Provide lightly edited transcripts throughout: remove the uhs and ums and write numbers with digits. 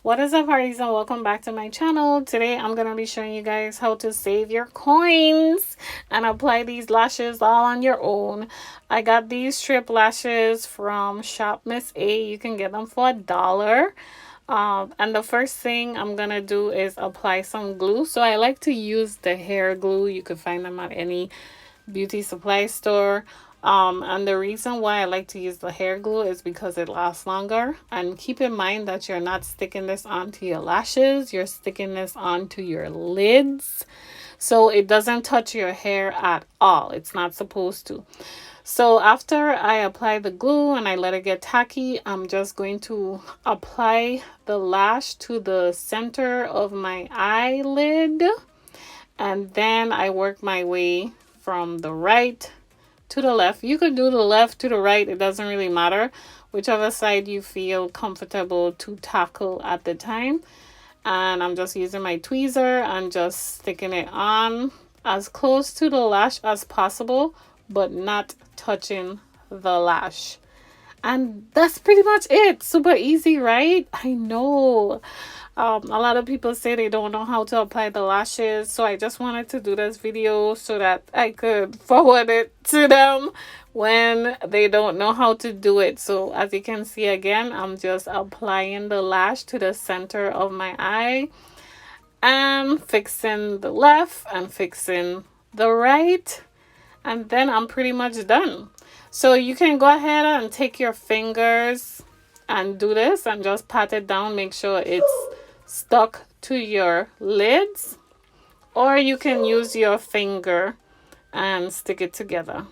What is up, hearties, and welcome back to my channel. Today I'm going to be showing you guys how to save your coins and apply these lashes all on your own. I got these strip lashes from Shopmissa. You can get them for $1. And the first thing I'm going to do is apply some glue. So I like to use the hair glue. You can find them at any beauty supply store. And the reason why I like to use the hair glue is because it lasts longer. And keep in mind that you're not sticking this onto your lashes, you're sticking this onto your lids. So it doesn't touch your hair at all. It's not supposed to. So after I apply the glue and I let it get tacky, I'm just going to apply the lash to the center of my eyelid. And then I work my way from the right to the left. You could do the left to the right. It doesn't really matter. Whichever side you feel comfortable to tackle at the time. And I'm just using my tweezer and just sticking it on as close to the lash as possible, but not touching the lash. And that's pretty much it. Super easy, right? I know. A lot of people say they don't know how to apply the lashes, so I just wanted to do this video so that I could forward it to them when they don't know how to do it. So as you can see, again, I'm just applying the lash to the center of my eye and fixing the left and fixing the right, and then I'm pretty much done. So you can go ahead and take your fingers and do this and just pat it down. Make sure it's stuck to your lids, or you can use your finger and stick it together.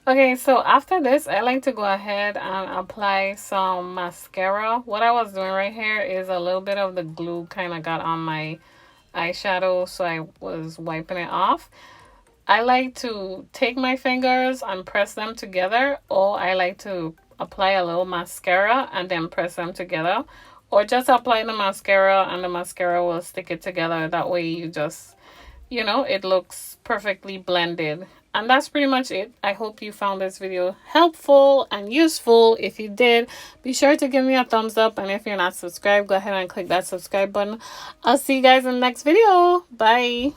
Okay, so after this, I like to go ahead and apply some mascara. What I was doing right here is a little bit of the glue kind of got on my eyeshadow, so I was wiping it off. I like to take my fingers and press them together, or I like to apply a little mascara and then press them together, or just apply the mascara and the mascara will stick it together. That way you just, it looks perfectly blended. And that's pretty much it. I hope you found this video helpful and useful. If you did, be sure to give me a thumbs up. And if you're not subscribed, go ahead and click that subscribe button. I'll see you guys in the next video. Bye.